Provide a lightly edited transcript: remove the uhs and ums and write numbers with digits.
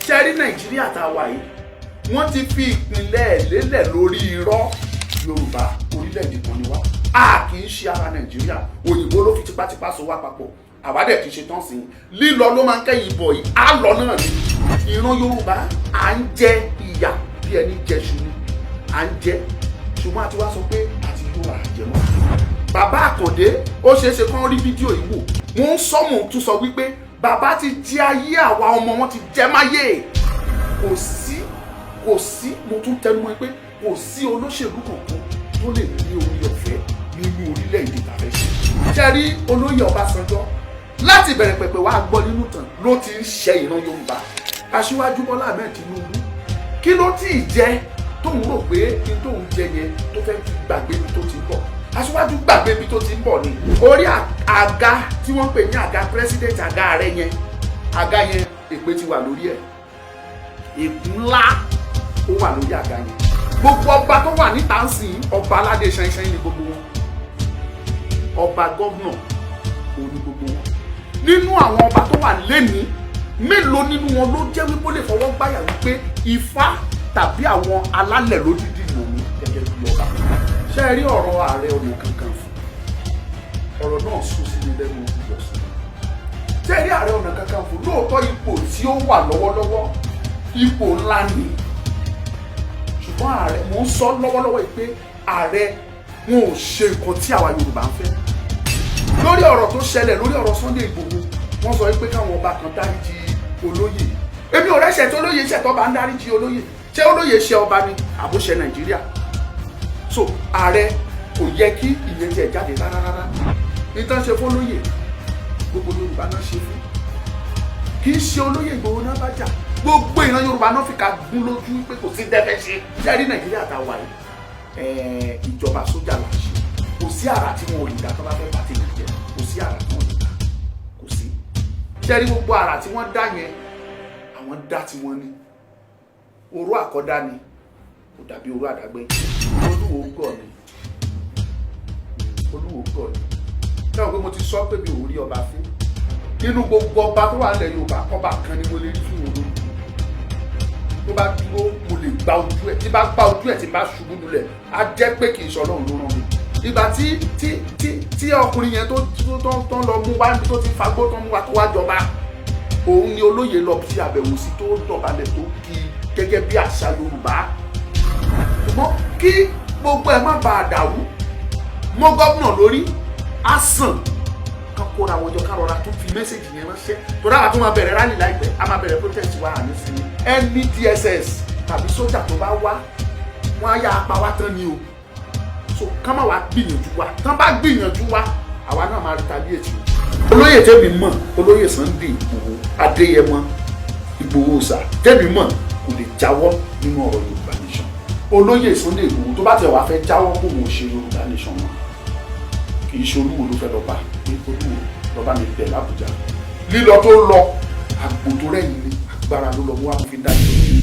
ṣe rí Nàìjíríà tá a wà yìí wọ́n ti fi ìpínlẹ̀ lélẹ̀ lórí irọ́. Yorùbá orílẹ̀-èdè kan ni wá, a kì í ṣe ara Nàìjíríà, òyìnbó ló fi tipátipá so wá papọ̀, àwa dẹ̀ kì í ṣe tán sí i, lílọ ló máa ń kẹ́yìn bọ̀ yìí, á lọ náà ni. Ìran Yorùbá à ń jẹ ìyà bí ẹni jẹṣu ni, à ń jẹ, ṣùgbọ́n a ti wá sọ pé àti yóò àjẹmọ́. Bàbá Àkàndé ó ṣeéṣe kán rí fídíò yìí wò, wọ́n ń sọ́mù tún sọ wípé bàbá ti jẹ ayé àwa ọmọ wọn ti jẹ máyé. Kò sí mo tún tẹnumọ́ pé kò sí olóṣèlú kankan tó lè ní orí ọ̀fẹ́ nínú orílẹ̀-èdè tàbẹ́ ṣe. Ṣé rí olóyè Ọbásanjọ́ láti bẹ̀rẹ̀ pẹ̀pẹ̀ wá gbọ́ nínú tàn ló ti ń ṣe ìran Yorùbá. Aṣíwájú Bọ́lá Ahmed Tinubu kí ló tí ì jẹ tóun rò pé kí tóun jẹ yẹn tó fẹ́ gbàgbé ibi tó ti ń bọ̀. Aṣíwájú gbàgbé ibi tó ti ń bọ̀ ni. Orí àga tí wọ́n pè ní àga president, àga ààrẹ yẹn, àga yẹn èpè ti wà lórí ẹ̀. Ègún ńlá ó wà lórí àga yẹn. Gbogbo ọba tó wà níta ń sìn ọba aládé ṣanṣan ní gbogbo wọn, ọba gómìnà òun ní gbogbo wọn. Nínú àwọn ọba tó wà lẹ́ni mélòó nínú wọn ló jẹ́ wípé ó lè fọwọ́ gbáyà wípé Ifá tàbí àwọn alálẹ̀ ló dídì lò ní gẹ́gẹ́ bí ọba. Ṣé ẹ rí ọ̀rọ̀ Ààrẹ Ọ̀nà Kakanfò, ọ̀rọ̀ náà sùn sí ní lẹ́nu ìjọsìn. Ṣé ẹ rí Ààrẹ Ọ̀nà Kakanfò lóòótọ́ ipò tí ó wà lọ́wọ́lọ́wọ́ ipò ńlá ni, ṣùgbọ́n ààrẹ mò ń sọ lọ́wọ́lọ́wọ́ pé ààrẹ wọn ò ṣe nǹkan tí àwa Yorùbá ń fẹ́. Lórí ọ̀rọ̀ tó ṣẹlẹ̀ lórí ọ̀rọ̀ Sunday Igboho wọ́n sọ pé káwọn ọba kan dáríjì olóyè. Èmi ò rẹ́ṣẹ̀ tó lóye ṣẹ̀ tó bá ń dáríjì olóyè, ṣé olóyè ṣe ọba ni àbóṣe Nàìjíríà? So ààrẹ kò yẹ kí ìyẹn jẹ jáde rárá. Ìtàn ṣe fún olóyè gbogbo Yorùbá náà ṣe fún, kì í ṣe olóyè Ìgbòho náà bá jà, gbogbo ìran Yorùbá náà fi ká gún lójú pé kò sí dẹ́fẹ́ ṣe. Ṣé rí Nàìjíríà tá a wà yìí ìjọba sójà là ń ṣe, kò sí àrà tí wọn ò lè dá tó bá fẹ́ bá tèmi jẹ, kò sí àrà tí wọn ò lè dá, kò sí. Ṣé rí gbogbo àrà tí wọ́n dá yẹn àwọn dá tí wọ́n ní, oró àkọ́dá ni kò dàbí oró àdágbé. Olúwo gọ̀ ni, Olúwo gọ̀ ni. Ṣé o pé mo ti sọ pé mi ò rí ọba fún nínú gbogbo ọba tó wà nílẹ̀ Yorùbá, ọba kan ni mo lè rí fún olórí. Tó bá dúró mo lè gba ojú ẹ̀, tí bá gba ojú ẹ̀ tí bá ṣubú lulẹ̀ á jẹ́ pé kì í ṣe Ọlọ́run ló rán mi. Ìgbà tí ọkùnrin yẹn tó lọ mú wá tó ti fagbó tó mú wa tó wá jọba, òun ni olóyè lọ sí àbẹ̀wò sí tó dọ̀bálẹ̀ tó kí gẹ́gẹ́ bí àṣà Yorùbá. Ṣùgbọ́n kí gbogbo ẹ̀ má bàa dàrú mọ́ gómìnà lórí á sàn ká kóra wọn jọ ká rọra tó fi mẹ́sẹ̀gì yẹn ránṣẹ́. Tó dára tó máa bẹ̀rẹ̀ rálì láìpẹ́, a máa bẹ̀rẹ̀ protest wa àní sí ni. Ẹni DSS tàbí sójà tó bá wá wọn á yá apá wa tán ni o. So ká má wá gbìyànjú wa, tán bá gbìyànjú wa àwa náà máa retaliate. Olóyè tèmi mọ̀, olóyè Sunday Igboho Adéyẹmọ Igboho Òòṣà tèmi mọ̀ kò lè jáwọ́ nínú ọ̀rọ̀ Yorùbá nation. Olóyè Sunday Igboho tó bá tẹ̀ wá fẹ́ jáwọ́ kó wọn ṣe Yorùbá nation mọ́, kì í ṣe Olúwo ló fẹ́ lọ bá pé Olúwo lọ bá mi bẹ̀ l'Àbújá. Lílọ tó lọ àgbò tó rẹ̀yìn ni agbára ló lọ mú wá fi dájú.